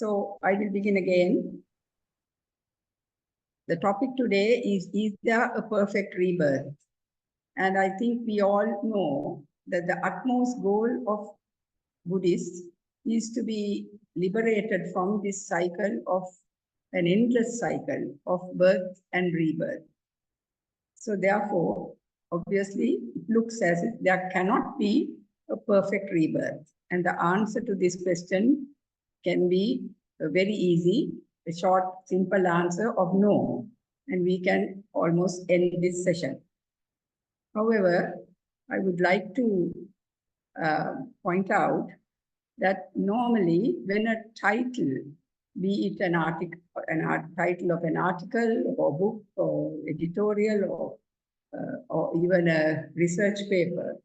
So I will begin again. The topic today is there a perfect rebirth? And I think we all know that the utmost goal of Buddhists is to be liberated from this cycle of an endless cycle of birth and rebirth. So therefore, obviously, it looks as if there cannot be a perfect rebirth. And the answer to this question can be very easy, a short, simple answer of no. And we can almost end this session. However, I would like to point out that normally when a title, be it an title of an article or book or editorial or even a research paper,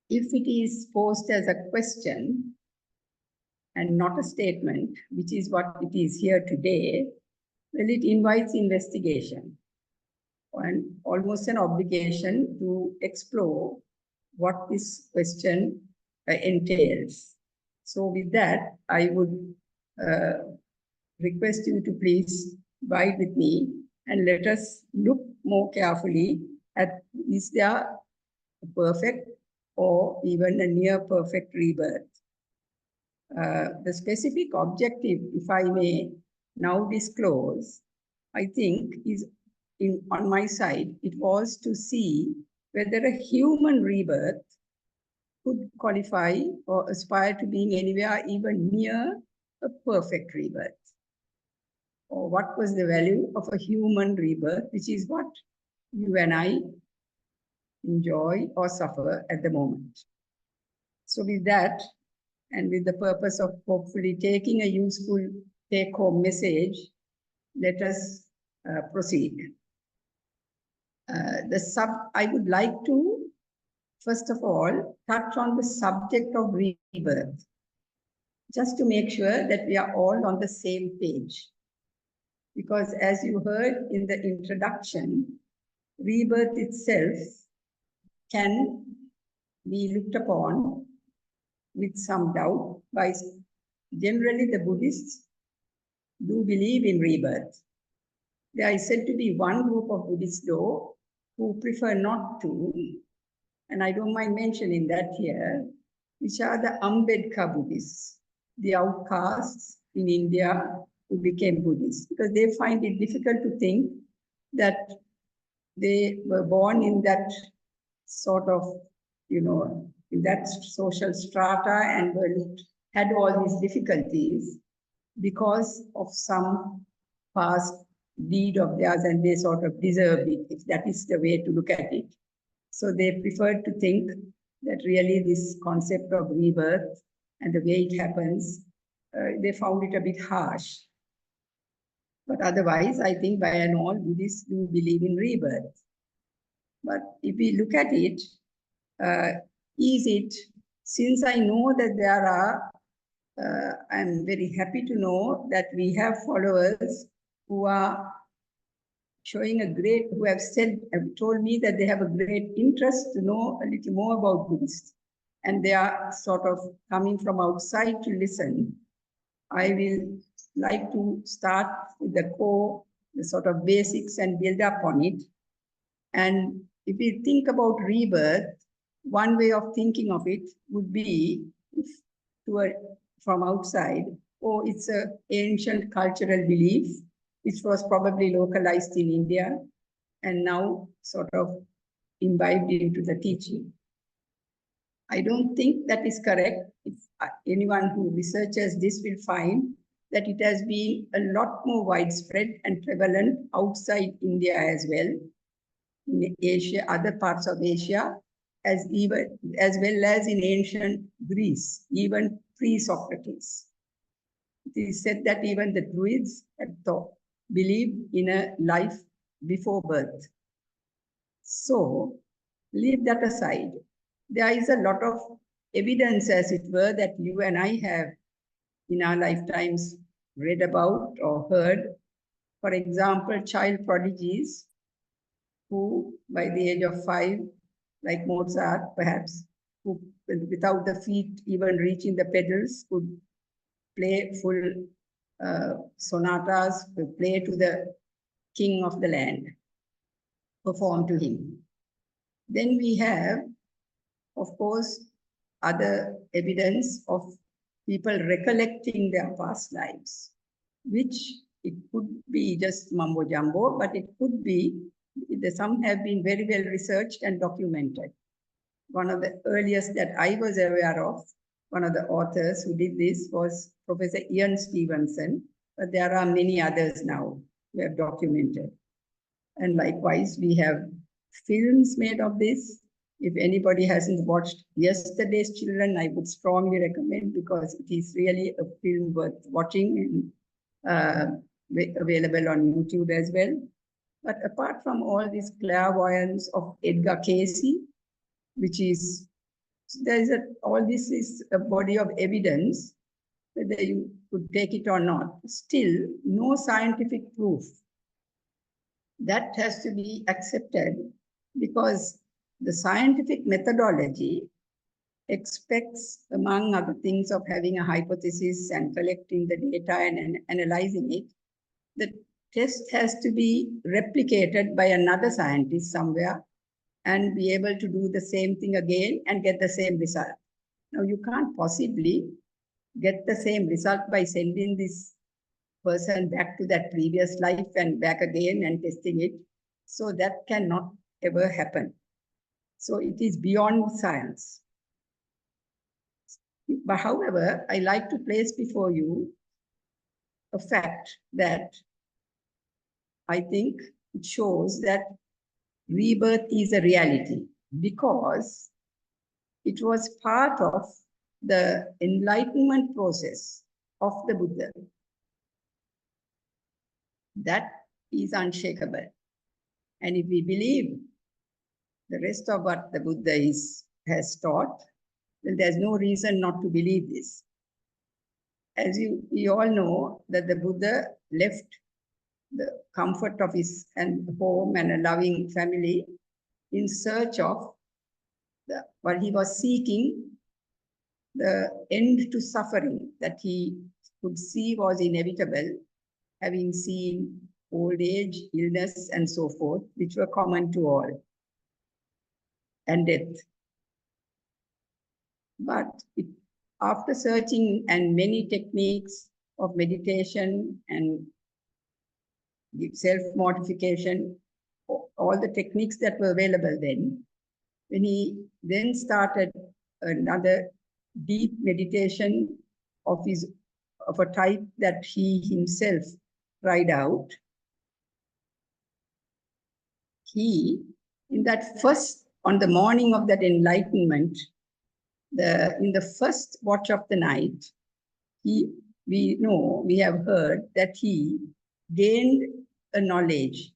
if it is posed as a question and not a statement, which is what it is here today, well, it invites investigation and almost an obligation to explore what this question entails. So with that, I would request you to please abide with me and let us look more carefully at, is there a perfect or even a near perfect rebirth? The specific objective, if I may now disclose, I think is on my side, it was to see whether a human rebirth could qualify or aspire to being anywhere even near a perfect rebirth. Or what was the value of a human rebirth, which is what you and I enjoy or suffer at the moment. So with that, and with the purpose of hopefully taking a useful take-home message, let us proceed. I would like to, first of all, touch on the subject of rebirth, just to make sure that we are all on the same page. Because as you heard in the introduction, rebirth itself can be looked upon with some doubt by generally the Buddhists do believe in rebirth. There is said to be one group of Buddhists, though, who prefer not to, and I don't mind mentioning that here, which are the Ambedkar Buddhists, the outcasts in India who became Buddhists, because they find it difficult to think that they were born in that sort of, in that social strata and had all these difficulties because of some past deed of theirs, and they sort of deserved it, if that is the way to look at it. So they preferred to think that really this concept of rebirth and the way it happens, they found it a bit harsh. But otherwise, I think by and all, Buddhists do believe in rebirth. But if we look at it, since I know that there are, I'm very happy to know that we have followers who are showing who have told me that they have a great interest to know a little more about Buddhists. And they are sort of coming from outside to listen. I will like to start with the sort of basics and build up on it. And if we think about rebirth, one way of thinking of it would be from outside, it's an ancient cultural belief, which was probably localized in India and now sort of imbibed into the teaching. I don't think that is correct. If anyone who researches this will find that it has been a lot more widespread and prevalent outside India as well, in Asia, other parts of Asia, as well as in ancient Greece, even pre-Socrates. It is said that even the Druids believed in a life before birth. So, leave that aside. There is a lot of evidence, as it were, that you and I have in our lifetimes read about or heard. For example, child prodigies who, by the age of 5, like Mozart perhaps, who without the feet even reaching the pedals, could play full sonatas, play to the king of the land, perform to him. Then we have, of course, other evidence of people recollecting their past lives, which it could be just mumbo jumbo, but it could be, some have been very well researched and documented. One of the earliest that I was aware of, one of the authors who did this was Professor Ian Stevenson, but there are many others now who have documented. And likewise, we have films made of this. If anybody hasn't watched Yesterday's Children, I would strongly recommend, because it is really a film worth watching and available on YouTube as well. But apart from all this clairvoyance of Edgar Cayce, which is, all this is a body of evidence, whether you could take it or not, still no scientific proof. That has to be accepted, because the scientific methodology expects, among other things, of having a hypothesis and collecting the data and analyzing it. The test has to be replicated by another scientist somewhere and be able to do the same thing again and get the same result. Now, you can't possibly get the same result by sending this person back to that previous life and back again and testing it. So that cannot ever happen. So it is beyond science. But however, I like to place before you a fact that I think it shows that rebirth is a reality, because it was part of the enlightenment process of the Buddha. That is unshakable. And if we believe the rest of what the Buddha has taught, then there's no reason not to believe this. As we all know that the Buddha left the comfort of his home and a loving family in search of what he was seeking, the end to suffering that he could see was inevitable, having seen old age, illness, and so forth, which were common to all, and death. But after searching and many techniques of meditation and self-mortification, all the techniques that were available then, when he then started another deep meditation of a type that he himself tried out, on the morning of that enlightenment, in the first watch of the night, we have heard that he gained a knowledge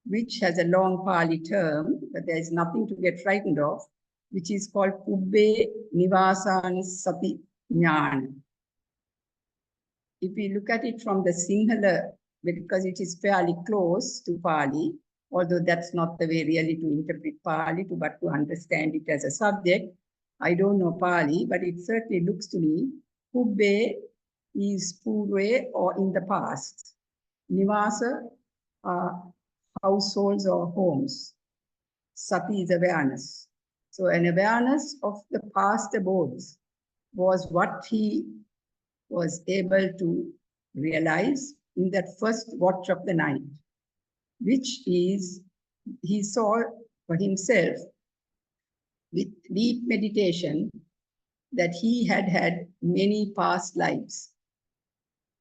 which has a long Pali term, but there is nothing to get frightened of, which is called Ubbe Nivasan Sati Jnana. If we look at it from the Sinhala, because it is fairly close to Pali, although that's not the way really to interpret Pali, but to understand it as a subject. I don't know Pali, but it certainly looks to me, Ubbe is Purve, or in the past. Nivasa are households or homes. Sati is awareness. So an awareness of the past abodes was what he was able to realize in that first watch of the night, which is, he saw for himself with deep meditation that he had had many past lives.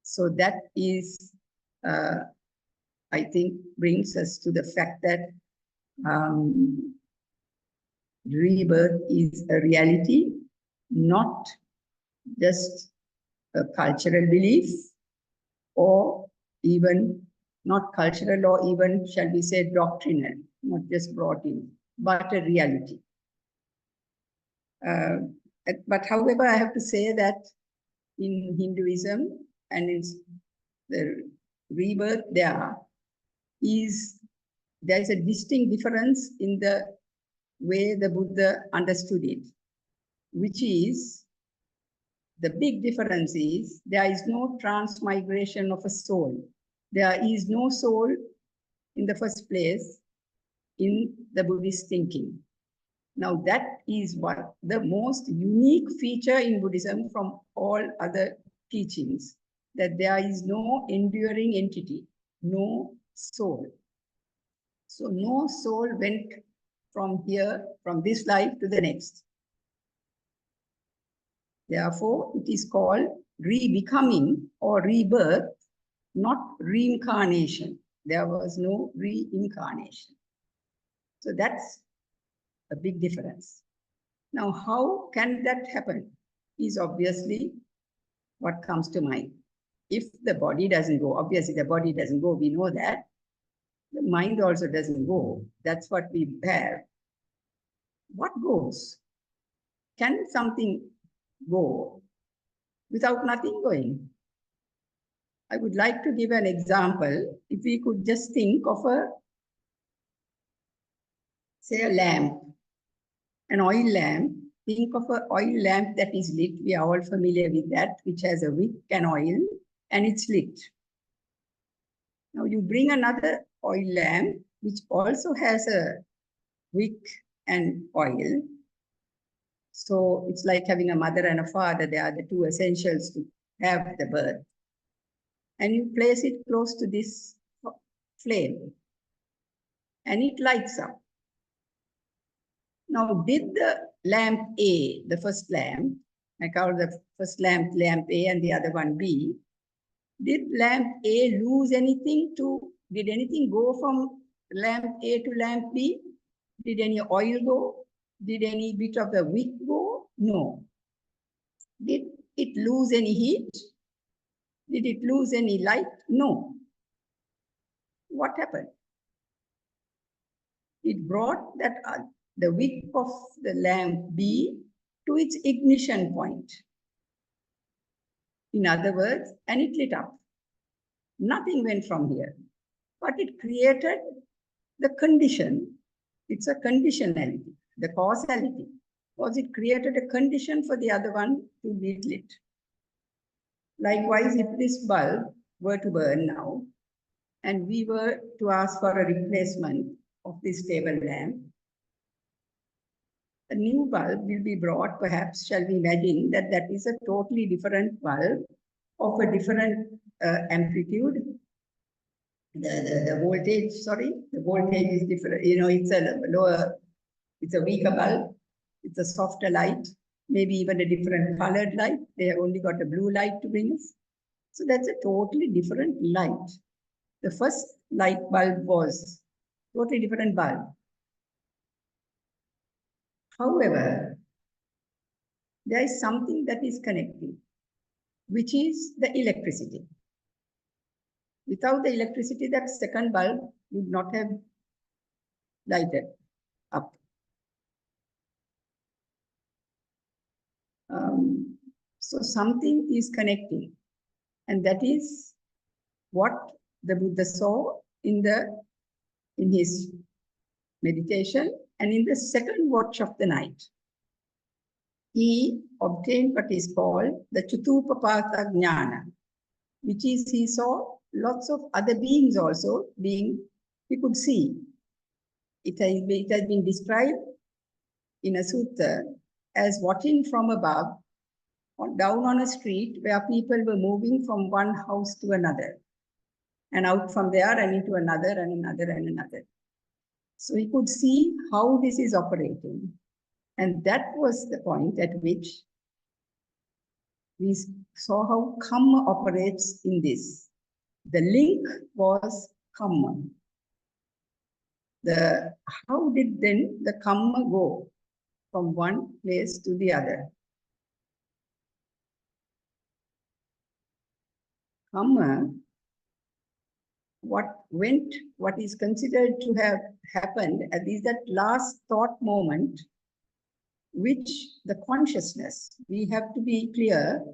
So that is, I think, brings us to the fact that rebirth is a reality, not just a cultural belief, or even not cultural, or even, shall we say, doctrinal, not just brought in, but a reality. But however, I have to say that in Hinduism and in the rebirth, there is a distinct difference in the way the Buddha understood it, which is the big difference is there is no transmigration of a soul. There is no soul in the first place in the Buddhist thinking. Now that is what the most unique feature in Buddhism from all other teachings, that there is no enduring entity, no soul. So no soul went from here, from this life to the next. Therefore, it is called re-becoming or rebirth, not reincarnation. There was no reincarnation. So that's a big difference. Now, how can that happen is obviously what comes to mind. If the body doesn't go, obviously the body doesn't go, we know that. The mind also doesn't go. That's what we have. What goes? Can something go without nothing going? I would like to give an example. If we could just think of say a lamp, an oil lamp. Think of an oil lamp that is lit. We are all familiar with that, which has a wick and oil, and it's lit. Now you bring another oil lamp, which also has a wick and oil. So it's like having a mother and a father. They are the two essentials to have the birth. And you place it close to this flame, and it lights up. Now, did the lamp A, the first lamp, I call the first lamp A and the other one B, did lamp A lose anything did anything go from lamp A to lamp B? Did any oil go? Did any bit of the wick go? No. Did it lose any heat? Did it lose any light? No. What happened? It brought that the wick of the lamp B to its ignition point. In other words, and it lit up. Nothing went from here, but it created the condition. It's a conditionality, the causality, because it created a condition for the other one to be lit. Likewise, if this bulb were to burn now, and we were to ask for a replacement of this table lamp, a new bulb will be brought. Perhaps shall we imagine that that is a totally different bulb of a different amplitude. The voltage, the voltage is different. You know, it's a lower, it's a weaker bulb. It's a softer light, maybe even a different colored light. They have only got a blue light to bring us. So that's a totally different light. The first light bulb was totally different bulb. However, there is something that is connecting, which is the electricity. Without the electricity, that second bulb would not have lighted up. So something is connecting, and that is what the Buddha saw in his meditation and in the second watch of the night. He obtained what is called the Chutupapata Jnana, which is he saw lots of other beings also he could see. It has been described in a sutta as watching from above down on a street where people were moving from one house to another, and out from there and into another and another and another. So he could see how this is operating. And that was the point at which we saw how karma operates in this. The link was karma. How did then the karma go from one place to the other? Karma, what is considered to have happened is that last thought moment, which the consciousness, we have to be clear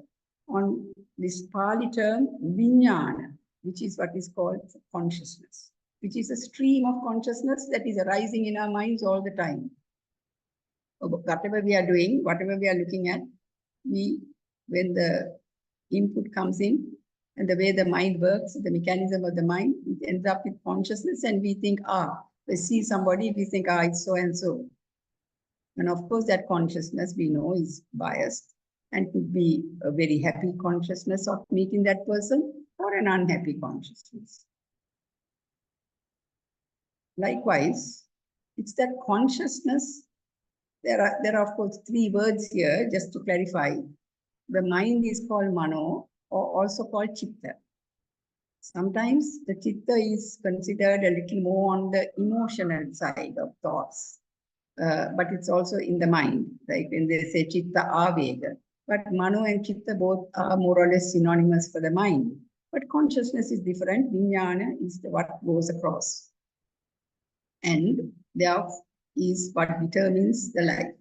on this Pali term, vijnana, which is what is called consciousness, which is a stream of consciousness that is arising in our minds all the time. Whatever we are doing, whatever we are looking at, we when the input comes in and the way the mind works, the mechanism of the mind, it ends up with consciousness and we think, we see somebody, we think, it's so and so. And of course, that consciousness we know is biased and could be a very happy consciousness of meeting that person or an unhappy consciousness. Likewise, it's that consciousness. There are of course 3 words here, just to clarify. The mind is called mano, or also called chitta. Sometimes the chitta is considered a little more on the emotional side of thoughts, but it's also in the mind, like when they say chitta avega. But mano and chitta both are more or less synonymous for the mind. But consciousness is different. Vijnana is what goes across. And there is what determines the life.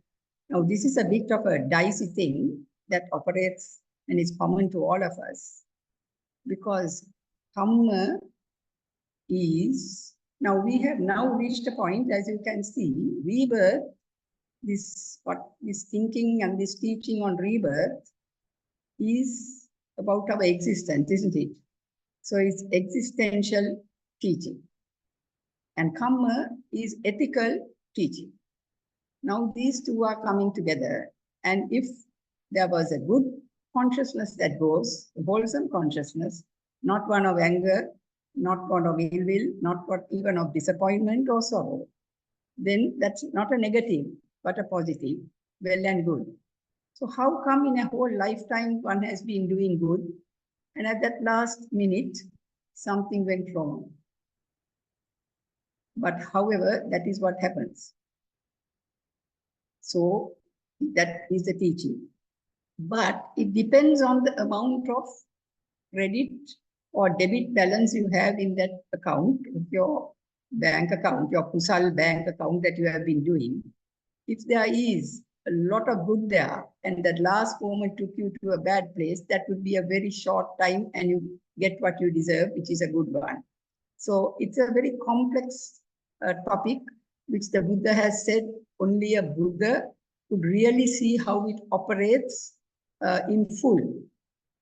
Now, this is a bit of a dicey thing that operates and is common to all of us, because karma is, now we have now reached a point, as you can see, rebirth, this thinking and this teaching on rebirth is about our existence, isn't it? So it's existential teaching. And karma is ethical teaching. Now these two are coming together. And if there was a good consciousness that goes, a wholesome consciousness, not one of anger, not one of ill will, not one even of disappointment or sorrow, then that's not a negative, but a positive, well and good. So how come in a whole lifetime one has been doing good, and at that last minute, something went wrong? But however, that is what happens. So that is the teaching. But it depends on the amount of credit or debit balance you have in that account, your bank account, your Kusal bank account that you have been doing. If there is a lot of good there and that last moment took you to a bad place, that would be a very short time and you get what you deserve, which is a good one. So it's a very complex topic, which the Buddha has said only a Buddha could really see how it operates in full.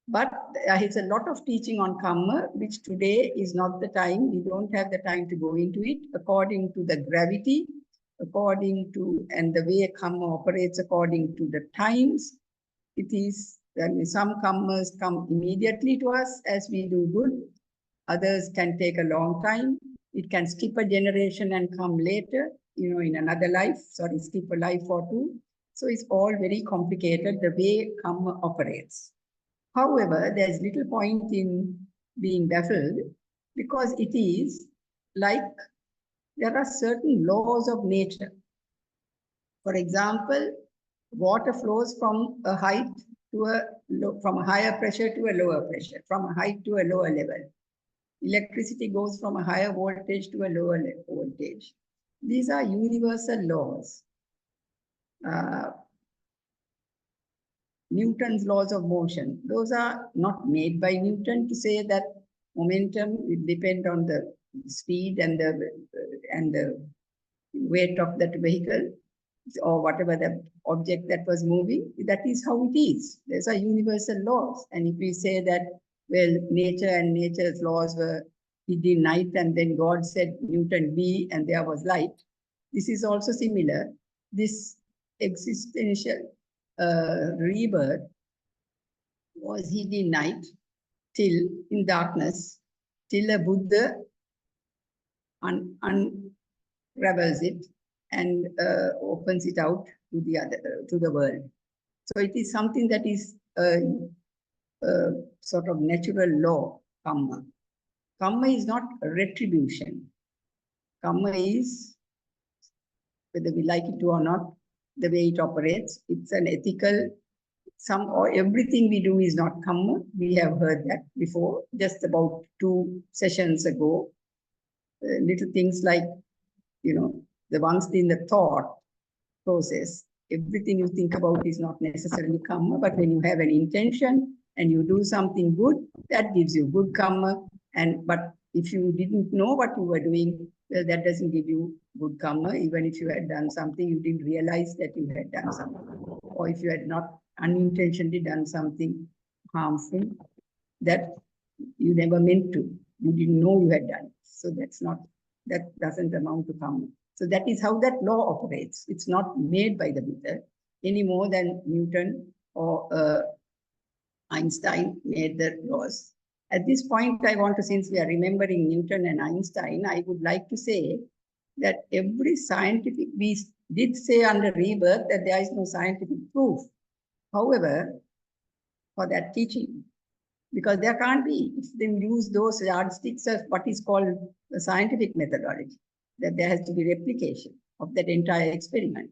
But it's a lot of teaching on karma, which today is not the time. We don't have the time to go into it. According to the gravity, according to, and the way karma operates according to the times, it is, some karmas come immediately to us as we do good. Others can take a long time. It can skip a generation and come later, in another life, skip a life or two. So it's all very complicated, the way karma operates. However, there's little point in being baffled, because it is like there are certain laws of nature. For example, water flows from a height to from a higher pressure to a lower pressure, from a height to a lower level. Electricity goes from a higher voltage to a lower voltage. These are universal laws. Newton's laws of motion, those are not made by Newton to say that momentum will depend on the speed and the weight of that vehicle or whatever the object that was moving. That is how it is. Those are universal laws. And if we say that, well, nature and nature's laws were hid in night and then God said, Newton, be, and there was light. This is also similar. This existential rebirth was hid in night, till in darkness, till a Buddha unravels it and opens it out to the world. So it is something that is a sort of natural law, karma. Karma is not retribution. Karma is, whether we like it or not, the way it operates. It's an ethical, or everything we do is not karma. We have heard that before, just about 2 sessions ago. Little things like, the ones in the thought process, everything you think about is not necessarily karma, but when you have an intention and you do something good, that gives you good karma. But if you didn't know what you were doing, well, that doesn't give you good karma. Even if you had done something, you didn't realize that you had done something. Or if you had not unintentionally done something harmful that you never meant to. You didn't know you had done. So that doesn't amount to karma. So that is how that law operates. It's not made by the Buddha any more than Newton or Einstein made the laws. At this point, I want to, since we are remembering Newton and Einstein, I would like to say that every scientific, we did say under Rebirth that there is no scientific proof. However, for that teaching, because there can't be, if they use those yardsticks as what is called the scientific methodology, that there has to be replication of that entire experiment.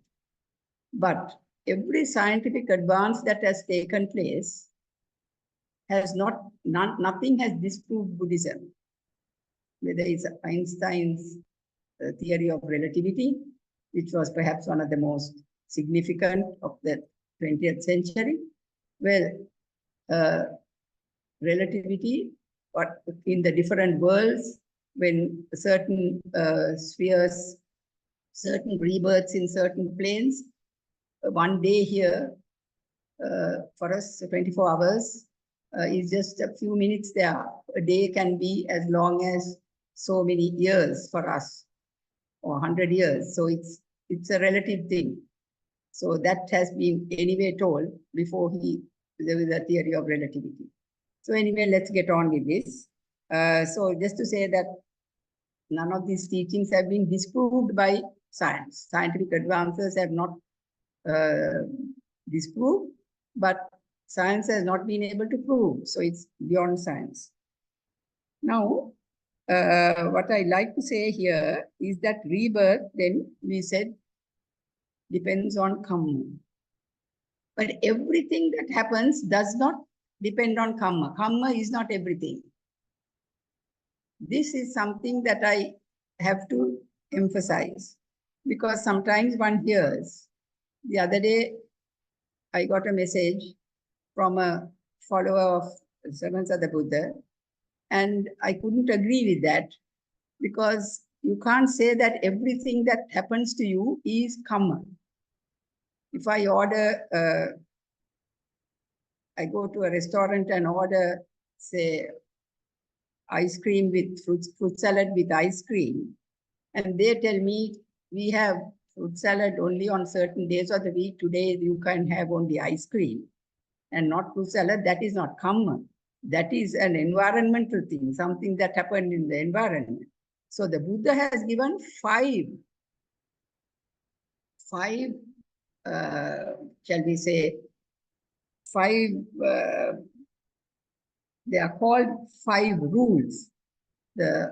But every scientific advance that has taken place has nothing has disproved Buddhism. Whether it's Einstein's theory of relativity, which was perhaps one of the most significant of the 20th century. Well, relativity, but in the different worlds, when certain spheres, certain rebirths in certain planes, one day here, for us, 24 hours, is just a few minutes there. A day can be as long as so many years for us, or 100 years. So it's a relative thing. So that has been anyway told before there was a theory of relativity. So anyway, let's get on with this. So just to say that none of these teachings have been disproved by science. Scientific advances have not disproved, but science has not been able to prove. So it's beyond science. Now, what I like to say here is that rebirth, then we said, depends on karma. But everything that happens does not depend on karma. Karma is not everything. This is something that I have to emphasize, because sometimes one hears. The other day, I got a message from a follower of Servants of the Buddha, and I couldn't agree with that, because you can't say that everything that happens to you is karma. If I order, I go to a restaurant and order, say, ice cream with fruit salad with ice cream, and they tell me we have fruit salad only on certain days of the week. Today you can have only ice cream and not fruit salad. That is not karma. That is an environmental thing, something that happened in the environment. So the Buddha has given five, shall we say, five, they are called 5 rules, the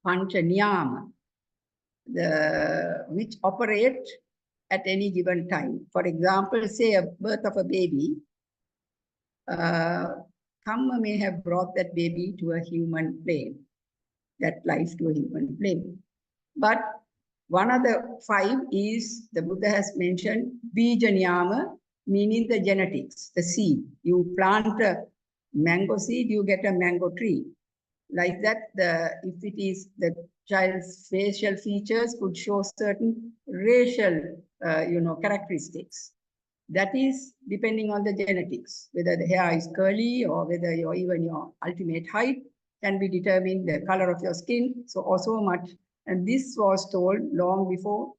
Pancha Niyama, which operate at any given time. For example, say a birth of a baby, karma may have brought that baby to a human plane, that life to a human plane. But one of the 5 is, the Buddha has mentioned, Bija Niyama, meaning the genetics, the seed. You plant a mango seed, you get a mango tree. Like that, if it is the child's facial features could show certain racial, characteristics. That is depending on the genetics, whether the hair is curly or whether even your ultimate height can be determined, the color of your skin, so much. And this was told long before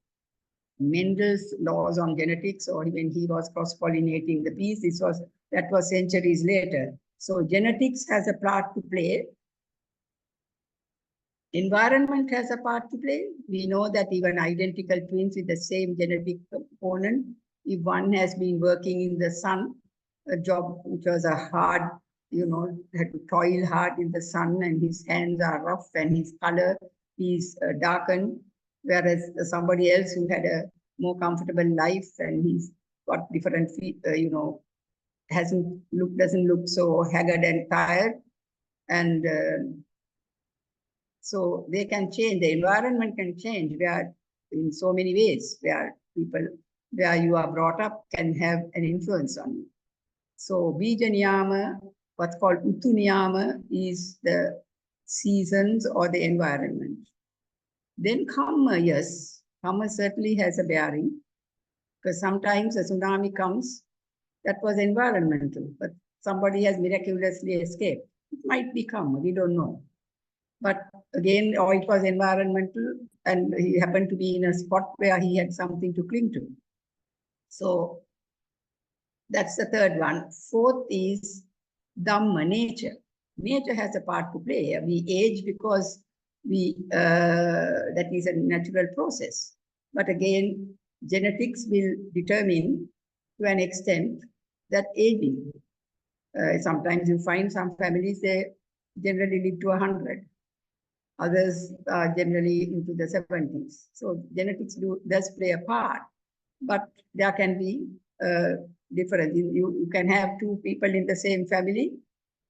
Mendel's laws on genetics, or when he was cross-pollinating the bees. That was centuries later. So genetics has a part to play. Environment has a part to play. We know that even identical twins with the same genetic component, if one has been working in the sun, a job which was a hard, had to toil hard in the sun, and his hands are rough and his color is darkened, whereas somebody else who had a more comfortable life and he's got different, doesn't look so haggard and tired, and so they can change. The environment can change in so many ways, where you are brought up can have an influence on you. So Bija Niyama, what's called Utu Niyama, is the seasons or the environment. Then karma, yes, karma certainly has a bearing, because sometimes a tsunami comes That was environmental, but somebody has miraculously escaped. It might be karma, we don't know. But again, or it was environmental, and he happened to be in a spot where he had something to cling to. So that's the third one. Fourth is Dhamma, nature. Nature has a part to play. We age because that is a natural process. But again, genetics will determine to an extent that aging. Sometimes you find some families, they generally live to 100. Others are generally into the 70s. So genetics does play a part, but there can be difference. You can have two people in the same family.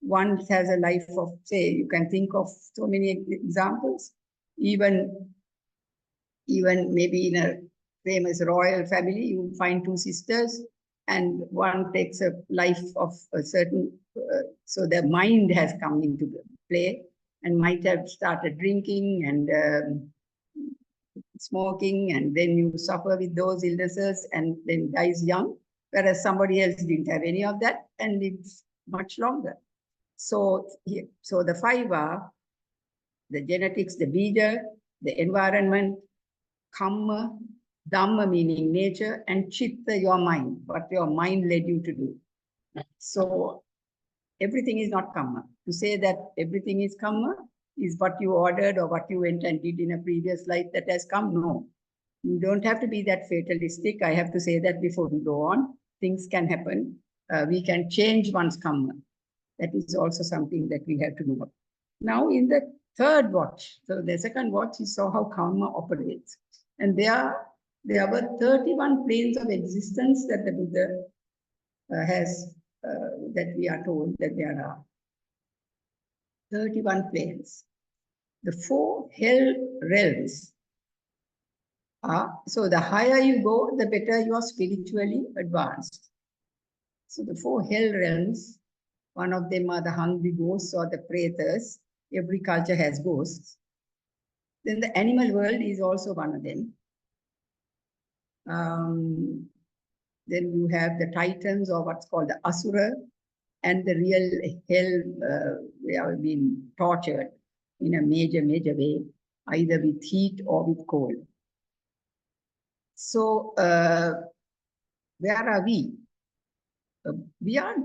One has a life of, say, you can think of so many examples, even maybe in a famous royal family, you find two sisters, and one takes a life of a certain, so their mind has come into play and might have started drinking and smoking, and then you suffer with those illnesses and then dies young, whereas somebody else didn't have any of that and lives much longer. So the five are the genetics, the bija, the environment, kamma, dhamma meaning nature, and chitta, your mind, what your mind led you to do. So everything is not kamma. To say that everything is kamma is what you ordered or what you went and did in a previous life that has come. No, you don't have to be that fatalistic. I have to say that before we go on. Things can happen. We can change one's karma. That is also something that we have to know. Now in the third watch, so the second watch is how karma operates. And there were 31 planes of existence that the Buddha has, that we are told that there are 31 planes. The 4 hell realms are, so the higher you go, the better you are spiritually advanced. So the 4 hell realms, one of them are the hungry ghosts or the pretas. Every culture has ghosts. Then the animal world is also one of them. Then you have the titans, or what's called the asura, and the real hell, they have been tortured in a major way, either with heat or with cold. So where are we? We are,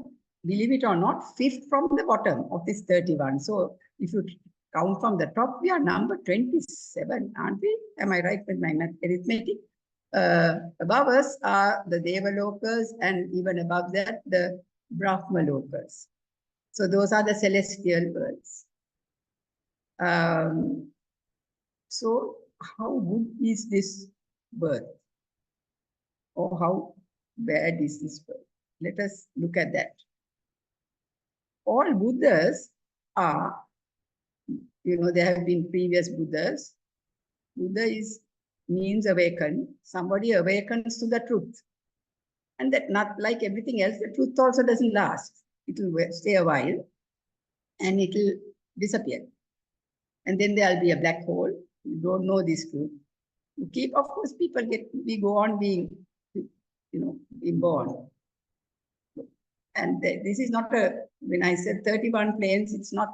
believe it or not, 5th from the bottom of this 31. So if you count from the top, we are number 27, aren't we? Am I right with my arithmetic? Above us are the Devalokas, and even above that, the Brahmalokas. So those are the celestial worlds. So how good is this birth? Or how bad is this birth? Let us look at that. All Buddhas are, there have been previous Buddhas. Buddha means awaken. Somebody awakens to the truth. And that, not like everything else, the truth also doesn't last. It will stay a while and it will disappear. And then there'll be a black hole. You don't know this truth. You keep, of course, we go on being, being born. And this is not when I said 31 planes, it's not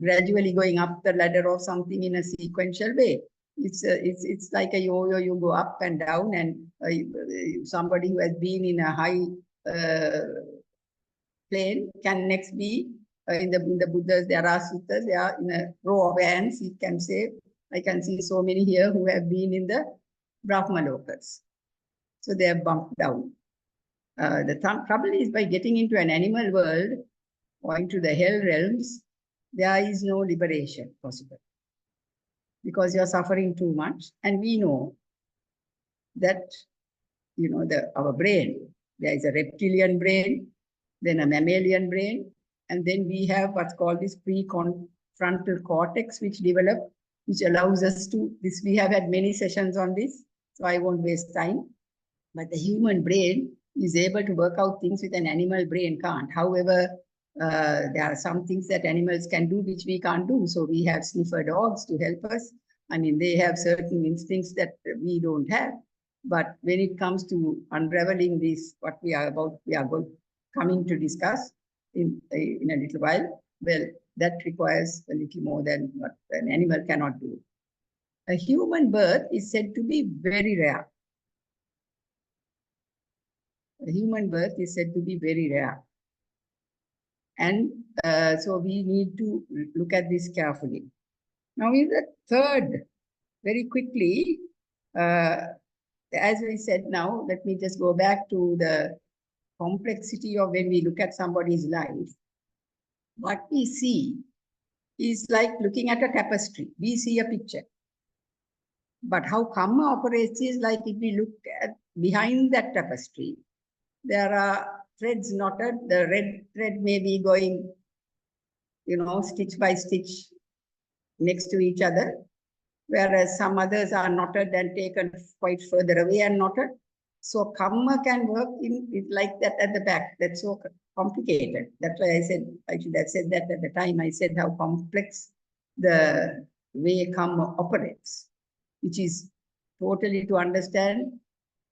gradually going up the ladder or something in a sequential way. It's like a yo-yo, you go up and down, and somebody who has been in a high plane can next be in the Buddhas, there are suttas, they are in a row of ants, you can say. I can see so many here who have been in the Brahmalokas. So they have bumped down. The trouble is, by getting into an animal world or into the hell realms, there is no liberation possible, because you're suffering too much. And we know that, our brain, there is a reptilian brain, then a mammalian brain, and then we have what's called this prefrontal cortex, which allows us to, we have had many sessions on this, so I won't waste time. But the human brain is able to work out things with an animal brain can't. However, there are some things that animals can do which we can't do. So we have sniffer dogs to help us. I mean, they have certain instincts that we don't have. But when it comes to unraveling this, what we are coming to discuss in a little while, well, that requires a little more than what an animal cannot do. A human birth is said to be very rare. A human birth is said to be very rare. And so we need to look at this carefully. Now, in the third, very quickly, as we said now, let me just go back to the complexity of when we look at somebody's life. What we see is like looking at a tapestry. We see a picture. But how karma operates is like if we look at behind that tapestry, there are threads knotted. The red thread may be going, stitch by stitch next to each other, whereas some others are knotted and taken quite further away and knotted. So karma can work in it like that at the back. That's so complicated. That's why I said, I should have said that at the time. I said how complex the way karma operates, which is totally to understand.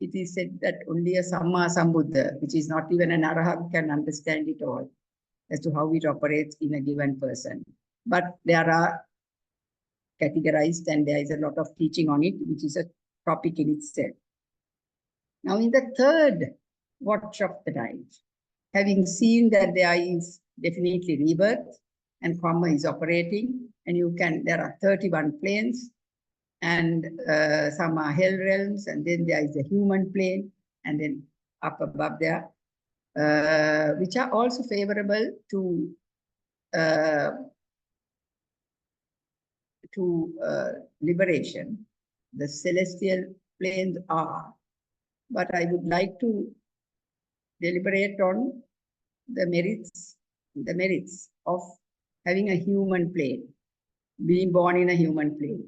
It is said that only a Samma Sambuddha, which is not even an Arahant, can understand it all as to how it operates in a given person. But there are categorized and there is a lot of teaching on it, which is a topic in itself. Now, in the third watch of the night, having seen that there is definitely rebirth and karma is operating, and there are 31 planes, and some are hell realms, and then there is a human plane, and then up above there, which are also favorable to liberation. The celestial planes are, but I would like to deliberate on the merits of having a human plane, being born in a human plane.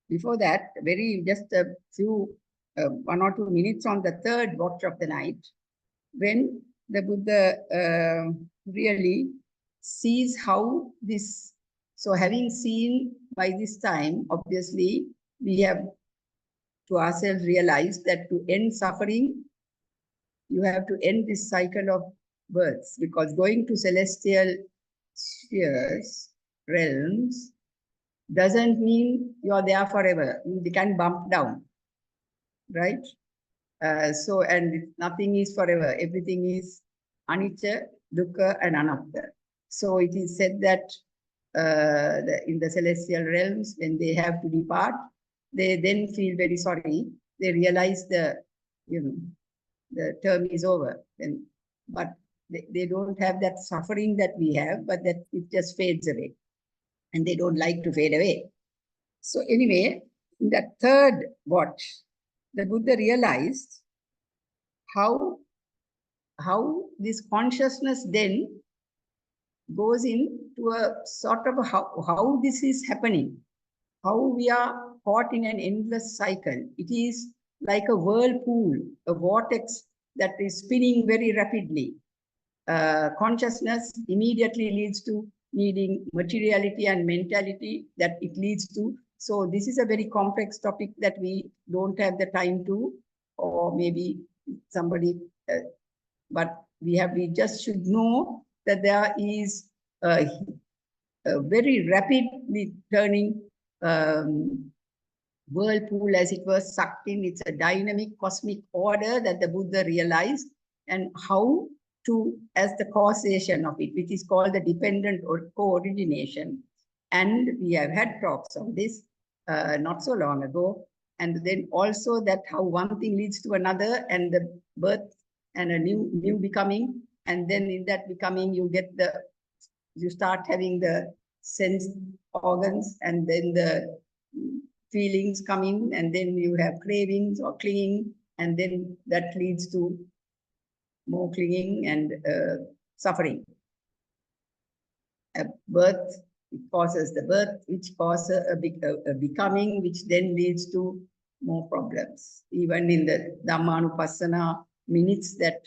Before that, just a few, 1 or 2 minutes on the third watch of the night, when the Buddha really sees how this, so having seen by this time, obviously, we have to ourselves realized that to end suffering, you have to end this cycle of births, because going to celestial spheres, realms, doesn't mean you're there forever. You can bump down, right? And nothing is forever. Everything is anicca, dukkha, and anatta. So it is said that in the celestial realms, when they have to depart, they then feel very sorry. They realize the term is over. But they don't have that suffering that we have, but that it just fades away. And they don't like to fade away. So anyway, in that third watch, the Buddha realized how this consciousness then goes into a sort of how this is happening, how we are caught in an endless cycle. It is like a whirlpool, a vortex that is spinning very rapidly. Consciousness immediately leads to needing materiality and mentality that it leads to. So this is a very complex topic that we don't have the time to, or maybe somebody, but we just should know that there is a very rapidly turning whirlpool, as it was sucked in. It's a dynamic cosmic order that the Buddha realized, and how to, as the causation of it, which is called the dependent or co-origination. And we have had talks on this not so long ago. And then also that how one thing leads to another, and the birth and a new becoming. And then in that becoming, you start having the sense organs, and then the feelings come in, and then you have cravings or clinging, and then that leads to more clinging and suffering. A birth causes the birth, which causes a becoming, which then leads to more problems. Even in the Dhammanupassana minutes that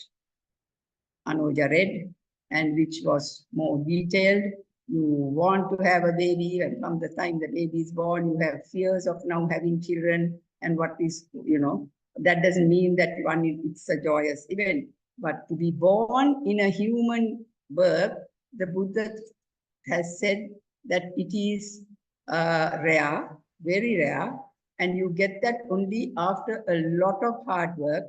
Anuja read, and which was more detailed, You want to have a baby, and from the time the baby is born, you have fears of now having children, and what is, that doesn't mean that it's a joyous event. But to be born in a human birth, the Buddha has said that it is rare, very rare, and you get that only after a lot of hard work.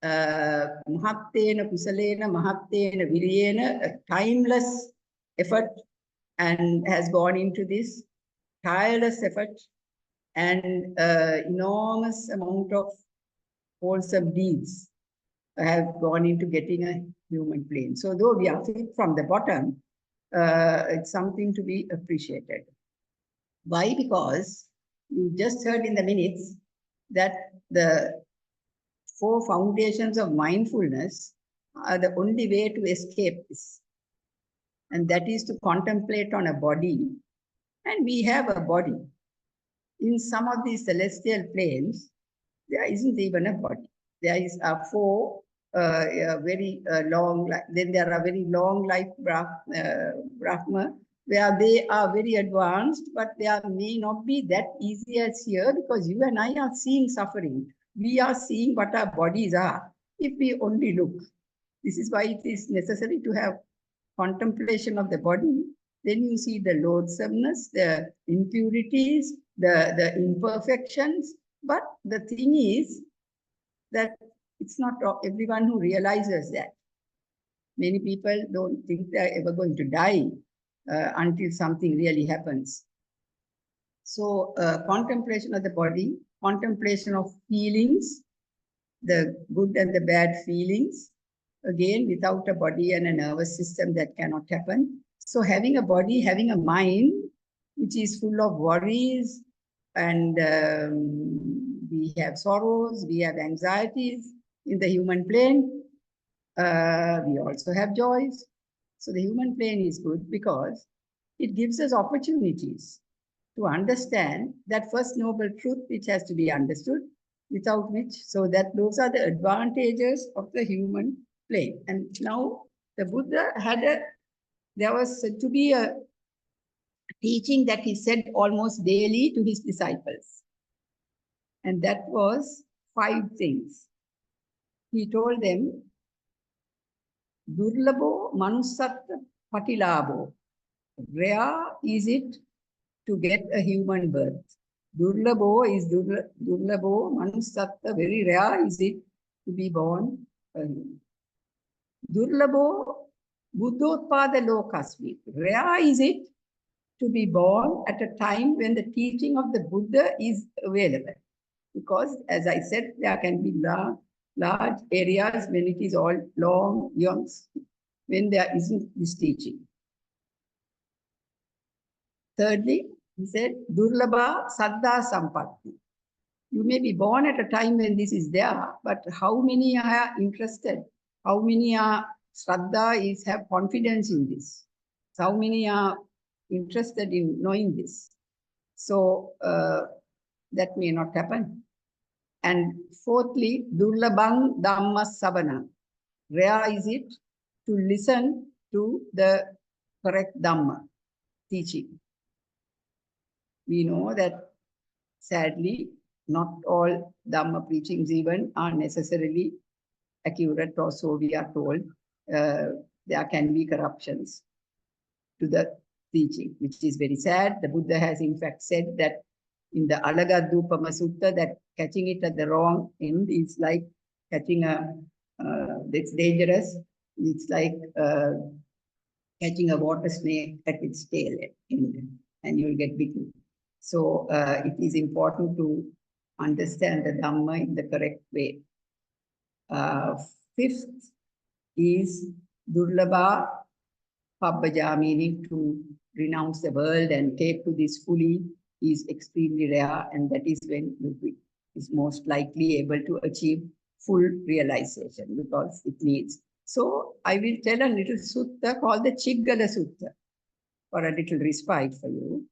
Mahattena Kusalena, Mahattena Viriyena, a timeless effort, and has gone into this tireless effort and enormous amount of wholesome deeds have gone into getting a human plane. So though we are fit from the bottom, it's something to be appreciated. Why? Because you just heard in the minutes that the 4 foundations of mindfulness are the only way to escape this. And that is to contemplate on a body. And we have a body. In some of these celestial planes, there isn't even a body. There is a 4 very long, then there are very long life Brahma, where they are very advanced, but they may not be that easy as here, because you and I are seeing suffering. We are seeing what our bodies are, if we only look. This is why it is necessary to have contemplation of the body. Then you see the loathsomeness, the impurities, the imperfections. But the thing is that it's not everyone who realizes that. Many people don't think they're ever going to die until something really happens. So contemplation of the body, contemplation of feelings, the good and the bad feelings. Again, without a body and a nervous system, that cannot happen. So having a body, having a mind, which is full of worries, and we have sorrows, we have anxieties in the human plane. We also have joys. So the human plane is good because it gives us opportunities to understand that first noble truth which has to be understood, without which, so that those are the advantages of the human plane. And now the Buddha there was said to be a teaching that he said almost daily to his disciples. And that was 5 things. He told them, Durlabo manusatta patilabo. Rare is it to get a human birth. Durlabo is Durlabo manusatta. Very rare is it to be born a human. Durlabo buddhotpada lokasmi. Rare is it to be born at a time when the teaching of the Buddha is available. Because, as I said, there can be large areas when it is all long years, when there isn't this teaching. Thirdly, he said, Durlabha Saddha Sampatti. You may be born at a time when this is there, but how many are interested? How many are Shraddha have confidence in this? How many are interested in knowing this? So that may not happen. And fourthly, Durlabhang Dhamma Savana. Rare is it to listen to the correct Dhamma teaching. We know that sadly, not all Dhamma preachings even are necessarily accurate, or so we are told. There can be corruptions to the teaching, which is very sad. The Buddha has in fact said that in the Alagadupama Sutta, that catching it at the wrong end is like catching it's dangerous. It's like catching a water snake at its tail end, and you'll get bitten. So it is important to understand the Dhamma in the correct way. Fifth is Durlabha Pabbaja, meaning to renounce the world and take to this fully, is extremely rare, and that is when you is most likely able to achieve full realization, because it needs. So I will tell a little sutta called the Chiggala Sutta for a little respite for you.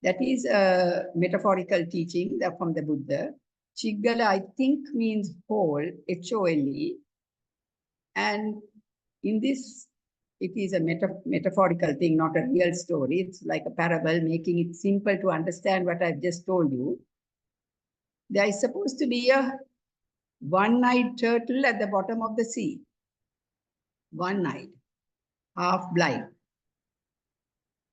That is a metaphorical teaching from the Buddha. Chiggala, I think, means whole, H-O-L-E. And in this it is a metaphorical thing, not a real story. It's like a parable, making it simple to understand what I've just told you. There is supposed to be a one-eyed turtle at the bottom of the sea. One-eyed, half blind.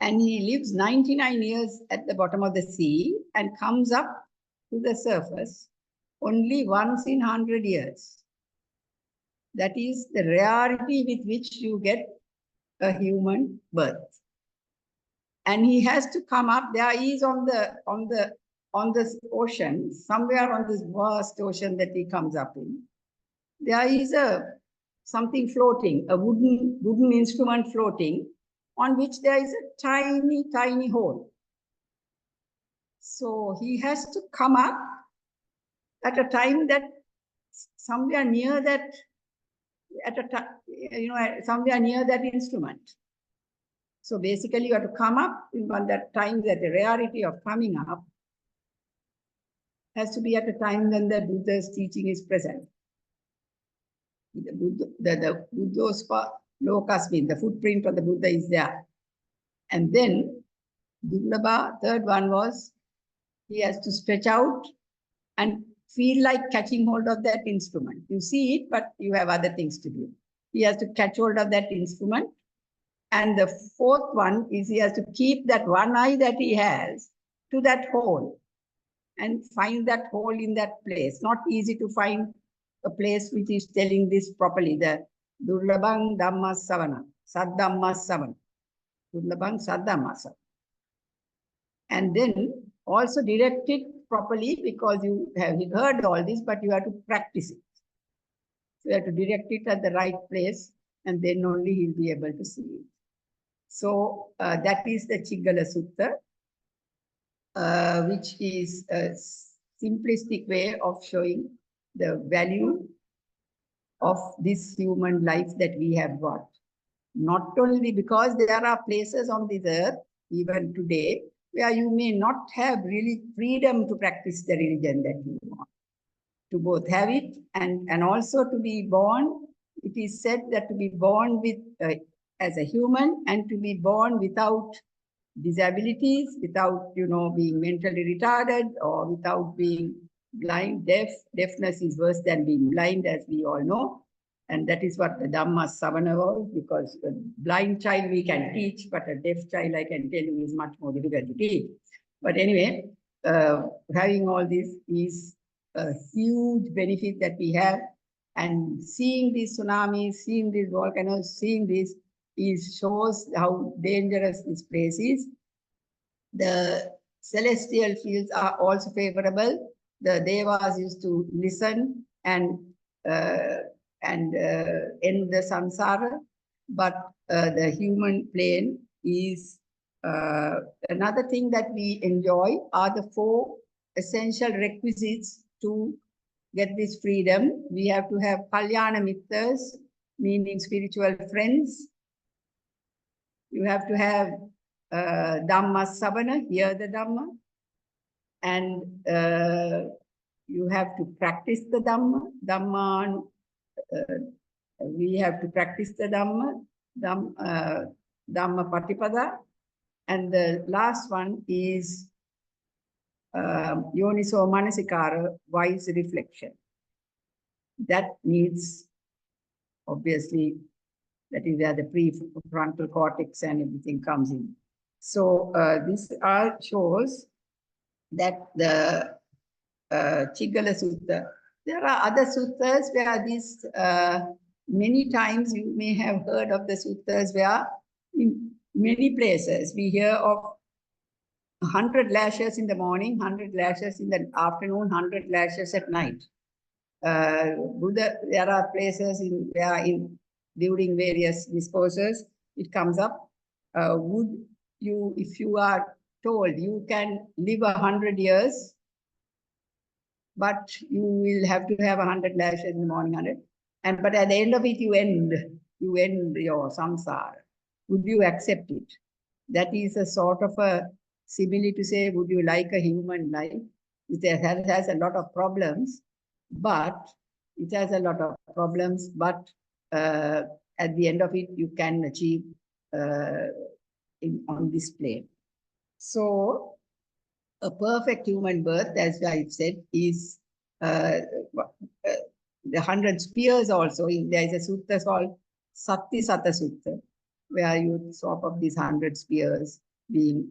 And he lives 99 years at the bottom of the sea and comes up to the surface only once in 100 years. That is the rarity with which you get a human birth. And he has to come up. There is on this ocean, somewhere on this vast ocean that he comes up in, there is something floating, a wooden instrument floating, on which there is a tiny, tiny hole. So he has to come up at a time that somewhere near that, somewhere near that instrument. So basically you have to come up in that time, that the rarity of coming up has to be at a time when the Buddha's teaching is present. The Buddha's lokasmin, the footprint of the Buddha is there. And then Durlabha, third one was, he has to stretch out and feel like catching hold of that instrument. You see it, but you have other things to do. He has to catch hold of that instrument. And the fourth one is he has to keep that one eye that he has to that hole and find that hole in that place. Not easy to find a place which is telling this properly. The Durlabang Dhamma Savana, Saddhamma Savana. Durlabang Saddhamma Savana. And then also direct it properly, because you have heard all this, but you have to practice it. So you have to direct it at the right place, and then only he'll be able to see it. So that is the Chiggala Sutta, which is a simplistic way of showing the value of this human life that we have got. Not only because there are places on this earth, even today, where you may not have really freedom to practice the religion that you want. To both have it and also to be born, it is said that to be born with as a human and to be born without disabilities, without being mentally retarded or without being blind, deaf. Deafness is worse than being blind, as we all know. And that is what the Dhamma Savana was, because a blind child we can teach, but a deaf child, I can tell you, is much more difficult to teach. But anyway, having all this is a huge benefit that we have. And seeing these tsunamis, seeing these volcanoes, seeing this shows how dangerous this place is. The celestial fields are also favorable. The Devas used to listen and end the samsara, but the human plane is another thing that we enjoy are the 4 essential requisites to get this freedom. We have to have Kalyana Mittas, meaning spiritual friends. You have to have Dhamma Savana, hear the Dhamma, and you have to practice the Dhamma. We have to practice the Dhamma Patipada. And the last one is Yoniso Manasikara, wise reflection. That needs, obviously, that is where the prefrontal cortex and everything comes in. So this shows that the Chiggala Sutta. There are other suttas where this, many times you may have heard of the suttas where in many places we hear of 100 lashes in the morning, 100 lashes in the afternoon, 100 lashes at night. Buddha, there are places where during various discourses, it comes up. Would you, if you are told you can live 100 years, but you will have to have 100 lashes in the morning, 100, but at the end of it you end your samsara. Would you accept it? That is a sort of a simile to say, would you like a human life? It has a lot of problems, but at at the end of it, you can achieve on this plane. So a perfect human birth, as I said, is the 100 spheres also. There is a sutta called Sati Sata Sutta, where you swap up these 100 spheres being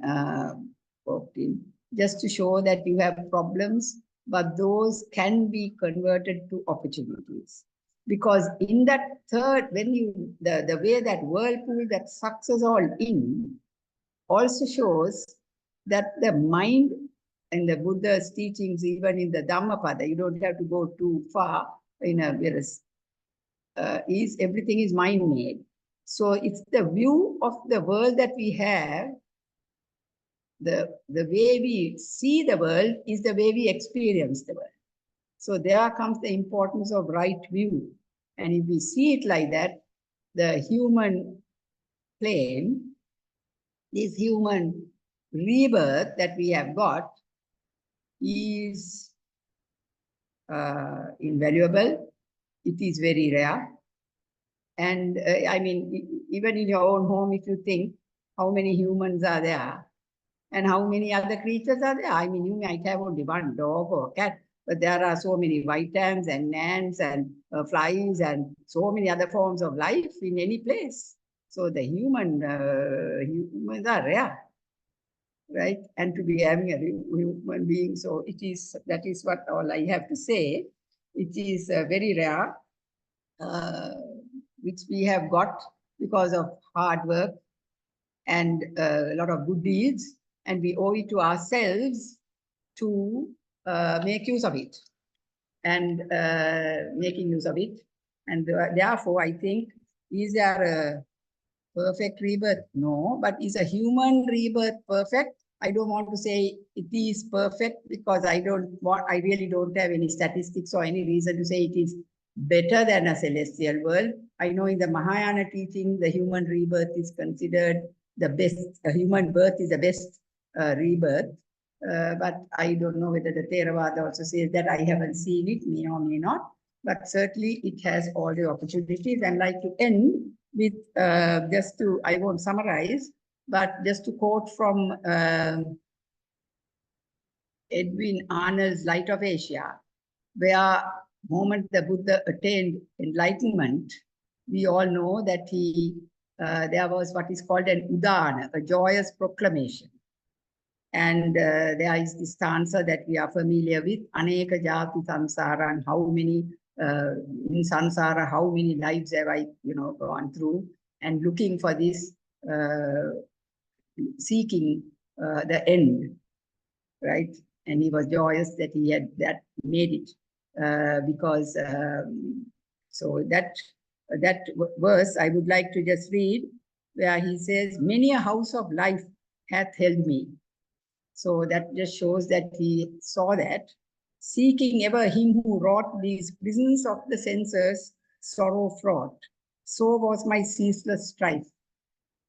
worked in, just to show that you have problems, but those can be converted to opportunities. Because in that third, when you, the way that whirlpool that sucks us all in also shows that the mind, in the Buddha's teachings, even in the Dhammapada, you don't have to go too far in a everything is mind-made. So it's the view of the world that we have, the way we see the world is the way we experience the world. So there comes the importance of right view. And if we see it like that, the human plane, this human rebirth that we have got is invaluable. It is very rare. And I mean, even in your own home, if you think how many humans are there and how many other creatures are there. I mean, you might have only one dog or cat, but there are so many white ants and ants and flies and so many other forms of life in any place. So the humans are rare, right? And to be having a human being, so it is, that is what all I have to say. It is very rare, which we have got because of hard work and a lot of good deeds, and we owe it to ourselves to make use of it and making use of it. And therefore, I think, is there a perfect rebirth? No, but is a human rebirth perfect? I don't want to say it is perfect because I really don't have any statistics or any reason to say it is better than a celestial world. I know in the Mahayana teaching, the human rebirth is considered the best, a human birth is the best rebirth. But I don't know whether the Theravada also says that. I haven't seen it, may or may not. But certainly it has all the opportunities. And I'd like to end with just to, I won't summarize, but just to quote from Edwin Arnold's Light of Asia, where moment the Buddha attained enlightenment, we all know that there was what is called an udana, a joyous proclamation. And there is this stanza that we are familiar with, Aneka Jati Samsara, and how many, in Samsara, how many lives have I, gone through, and looking for this, seeking the end, right? And he was joyous that he had made it, because, so that verse I would like to just read, where he says, many a house of life hath held me. So that just shows that he saw that, seeking ever him who wrought these prisons of the senses, sorrow fraught. So was my ceaseless strife.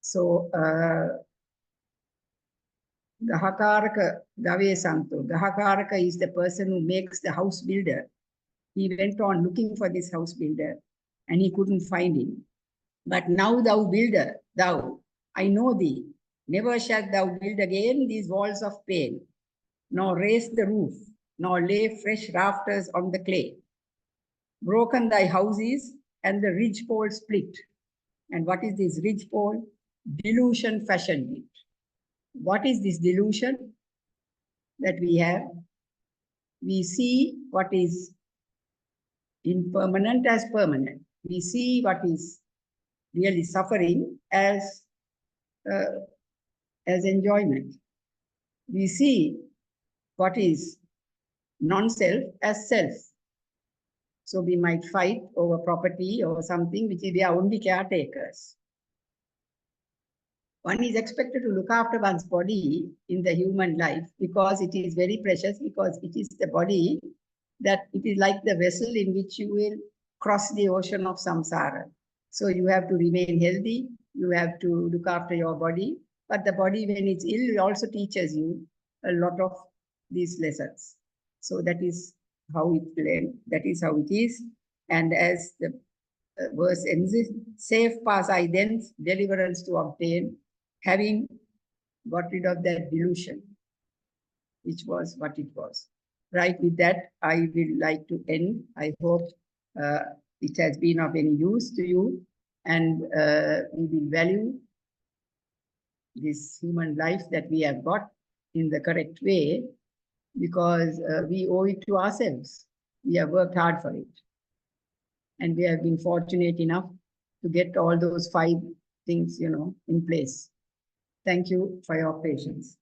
So, Gahakaraka Gave Santo. Gahakaraka is the person who makes the house builder. He went on looking for this house builder and he couldn't find him. But now thou builder, thou, I know thee. Never shalt thou build again these walls of pain, nor raise the roof, nor lay fresh rafters on the clay. Broken thy house is, and the ridgepole split. And what is this ridgepole? Delusion fashioned it. What is this delusion that we have? We see what is impermanent as permanent. We see what is really suffering as enjoyment. We see what is non-self as self. So we might fight over property or something which we are only caretakers. One is expected to look after one's body in the human life because it is very precious, because it is the body that it is like the vessel in which you will cross the ocean of samsara. So you have to remain healthy, you have to look after your body, but the body when it's ill also teaches you a lot of these lessons. So that is how it is. And as the verse ends, safe pass I then, deliverance to obtain, having got rid of that delusion, which was what it was. Right, with that, I will like to end. I hope it has been of any use to you, and we will value this human life that we have got in the correct way, because we owe it to ourselves. We have worked hard for it. And we have been fortunate enough to get all those 5 things, in place. Thank you for your patience.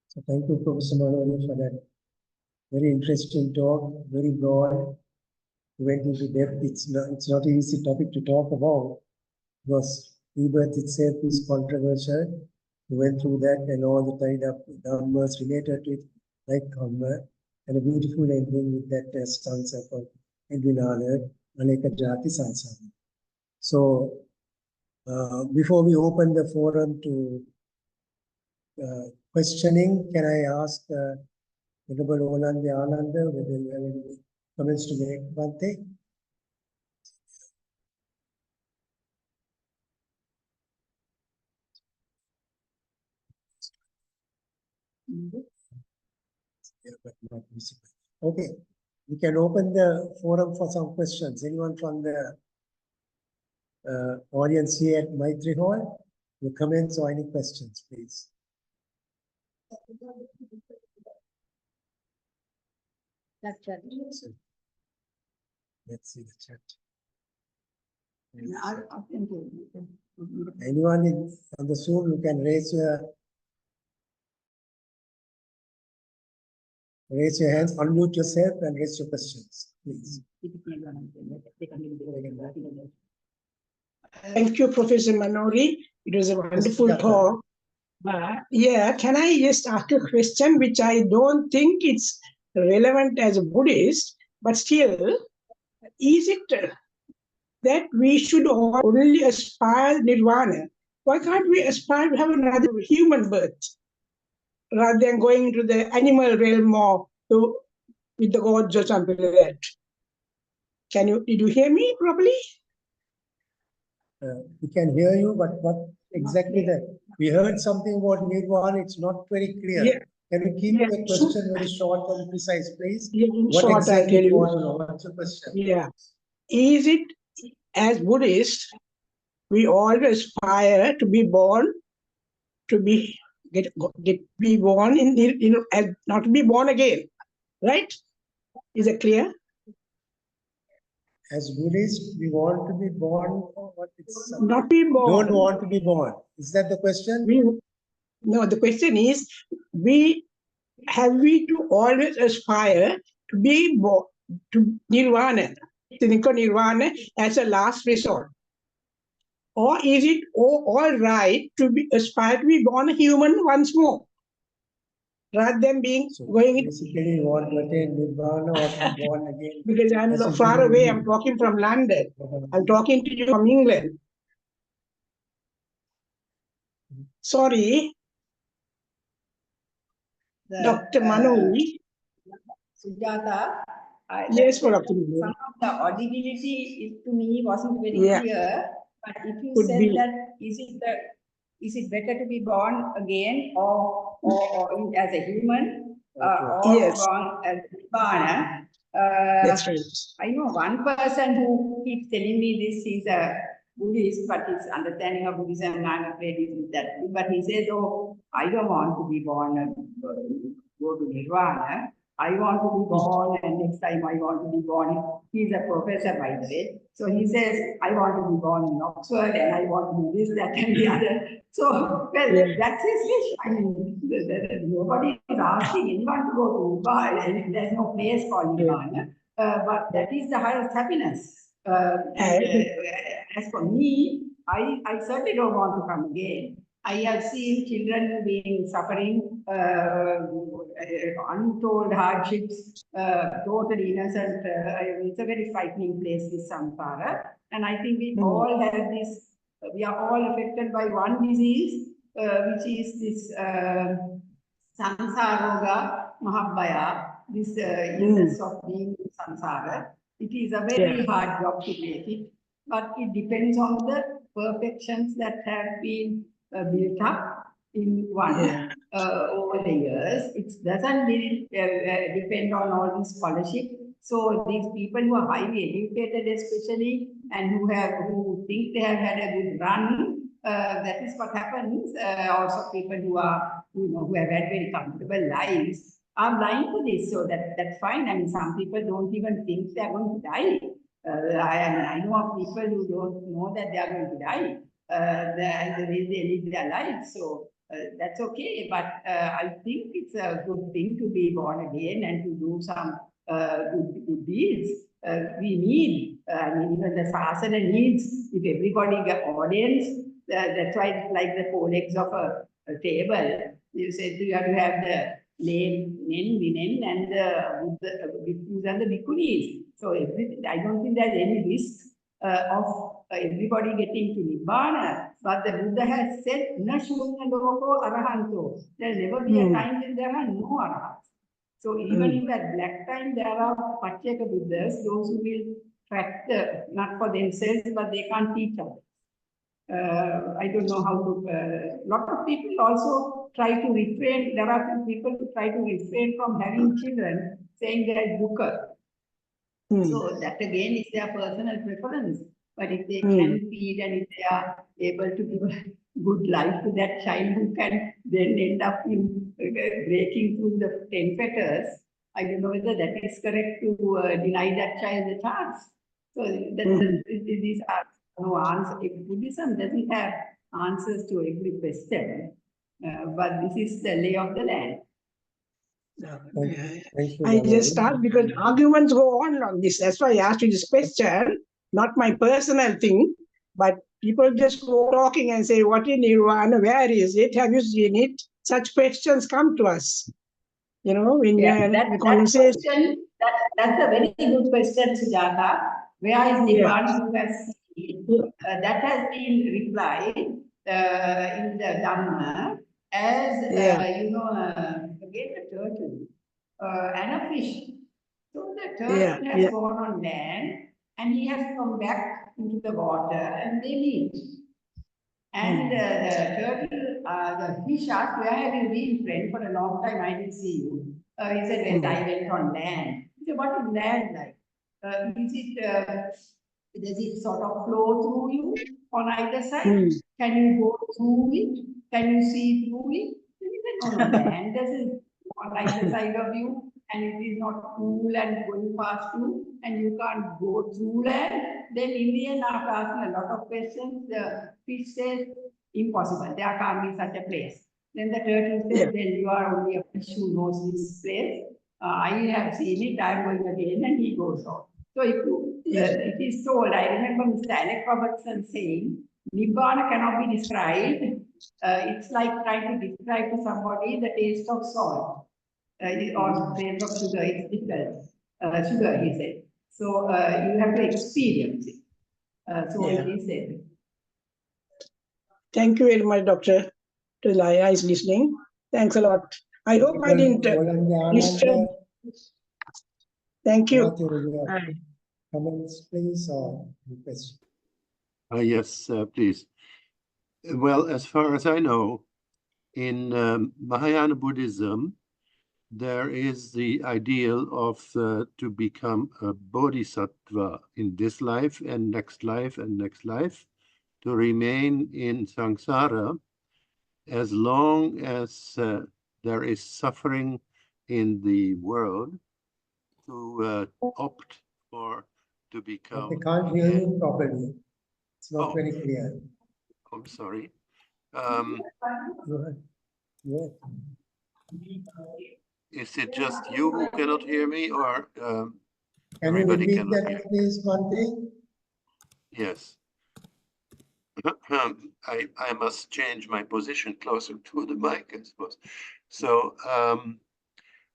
So thank you, Professor Manouri, for that very interesting talk, very broad. You went into depth. It's not an easy topic to talk about, because rebirth itself is controversial. You went through that and all the kind of numbers related to it, like karma, and a beautiful ending with that stanza called Edwinale, Aneka Jati Sansara. So before we open the forum to questioning, can I ask Honorable Onandi Ananda whether you have any comments to make one thing? Yeah, but not visible. Okay, we can open the forum for some questions. Anyone from the audience here at Maitri Hall? Your comments or any questions, please. That's right. Let's see the chat. I'll Anyone on the Zoom, you can raise your hands, unmute yourself and raise your questions, please. Thank you, Professor Manouri. It was a wonderful talk. Yeah, can I just ask a question which I don't think it's relevant as a Buddhist, but still, is it that we should only aspire nirvana? Why can't we aspire to have another human birth rather than going into the animal realm or with the gods or something like that? Did you hear me properly? We can hear you, but what exactly that? We heard something about nirvana, it's not very clear. Yeah. Can you keep the question very short and precise, please? Yeah, what short, exactly you want to know? What's the question? Yeah. Is it, as Buddhists, we all aspire to be born, to be be born not to be born again, right? Is it clear? As Buddhists, we want to be born, but it's not be born. Don't want to be born. Is that the question? No, the question is, we to always aspire to be born to nirvana, nirvana as a last resort? Or is it all right to aspire to be born a human once more, rather than being going? Basically, you want to attain nirvana or to be born again. Because I'm far away. I'm talking from London. I'm talking to you from England. Sorry, Dr. Manouri. Sujata, Yes, some of the audibility to me wasn't very clear. But if you said that, is it better to be born again or as a human or born as nirvana? That's right. I know one person who keeps telling me this. He's a Buddhist, but his understanding of Buddhism, I'm afraid, isn't that. But he says, "Oh, I don't want to be born and go to nirvana. I want to be born, and next time I want to be born." He's a professor, by the way. So he says, "I want to be born in Oxford, and I want to do this, that, and the other." So, well, that's his wish. I mean, nobody is asking anyone to go to nirvana, and there's no place for nirvana. But that is the highest happiness. As for me, I certainly don't want to come again. I have seen children being suffering untold hardships, totally innocent. It's a very frightening place, this samsara. And I think we all have this, we are all affected by one disease, which is this samsaroga mahabhaya, this illness of being in samsara. It is a very hard job to make it, but it depends on the perfections that have been built up in one over the years. It doesn't really depend on all this scholarship. So these people who are highly educated, especially, and who think they have had a good run, that is what happens. Also, people who are who have had very comfortable lives are blind to this. So that's fine. I mean, some people don't even think they are going to die. I know of people who don't know that they are going to die. The way they live their lives. So that's okay. But I think it's a good thing to be born again and to do some good deeds. We need, I mean, even the sasana needs, if everybody get audience, that's why it's like the four legs of a table. You said you have to have the men, women, and the bhikkhus and the bhikkhunis. So I don't think there's any risk of everybody getting to Nibbana. But the Buddha has said, Na shunya loko arahanto. There'll never be a time when there are no arahants. So even in that black time, there are Pacceka Buddhas, those who will track not for themselves, but they can't teach others. I don't know how to, a lot of people also try to refrain, there are people who try to refrain from having children, saying they are dukkha. So that again is their personal preference. But if they can feed and if they are able to give a good life to that child who can then end up in breaking through the 10 fetters, I don't know whether that is correct to deny that child the chance. So these are no answers. Buddhism doesn't have answers to every question, but this is the lay of the land. I just start because arguments go on this. That's why I asked you this question, not my personal thing, but people just go talking and say, what is Nirvana? Where is it? Have you seen it? Such questions come to us. In the conversation. That's a very good question, Sujata. Where is Nirvana? Who has seen it? That has been replied in the Dhamma as, again the turtle and a fish. So the turtle has gone on land and he has come back into the water and they meet. And the turtle, the fish asked, where have you been, friend? For a long time I didn't see you. He said, well, I went on land. He said, what is land like? Does it sort of flow through you on either side? Can you go through it? Can you see through it? He said, no, land doesn't on either side of you, and it is not cool and going past you, and you can't go through land. Then in the end, after asking a lot of questions, the fish says, impossible, there can't be such a place. Then the turtle says, well, you are only a fish who knows this place. I have seen it, I am going again, and he goes on. So it is told, I remember Mr. Alec Robertson saying, Nibbana cannot be described. It's like trying to describe to somebody the taste of salt or the taste of sugar. It's difficult. Sugar, he said. So you have to experience it. So it is said. Thank you very much, Dr. Laya is listening. Thanks a lot. I hope I didn't disturb. Thank you. Comments, please, or request? Yes, please. Well, as far as I know, in Mahayana Buddhism, there is the ideal of to become a bodhisattva in this life and next life and next life, to remain in samsara as long as there is suffering in the world, to opt for to become. I can't hear you properly. It's not very clear. I'm sorry. Is it just you who cannot hear me, or can you repeat that, please, one thing? Yes. I must change my position closer to the mic, I suppose. So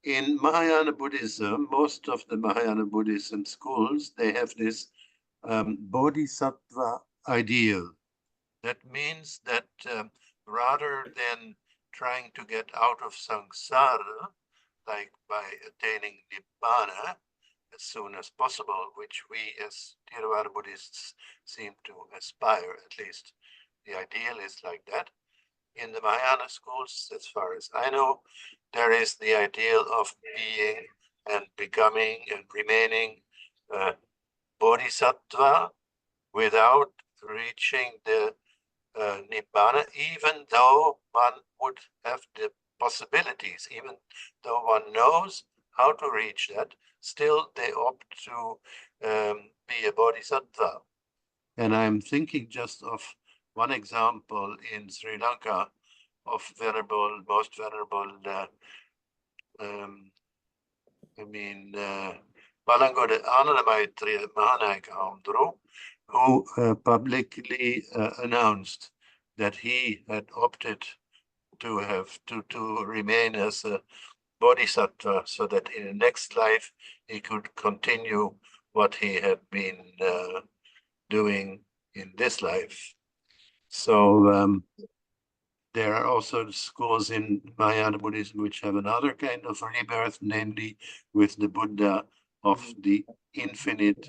in Mahayana Buddhism, most of the Mahayana Buddhism schools, they have this bodhisattva ideal. That means that rather than trying to get out of samsara, like by attaining nibbana as soon as possible, which we as Theravada Buddhists seem to aspire, at least the ideal is like that. In the Mahayana schools, as far as I know, there is the ideal of being and becoming and remaining bodhisattva without reaching the nibbana, even though one would have the possibilities, even though one knows how to reach that, still they opt to be a bodhisattva. And I'm thinking just of one example in Sri Lanka of most venerable, Balangode Anandamaitri Mahanayaka Hamdru, who publicly announced that he had opted to remain as a bodhisattva, so that in the next life he could continue what he had been doing in this life. So there are also schools in Mahayana Buddhism which have another kind of rebirth, namely with the Buddha of the infinite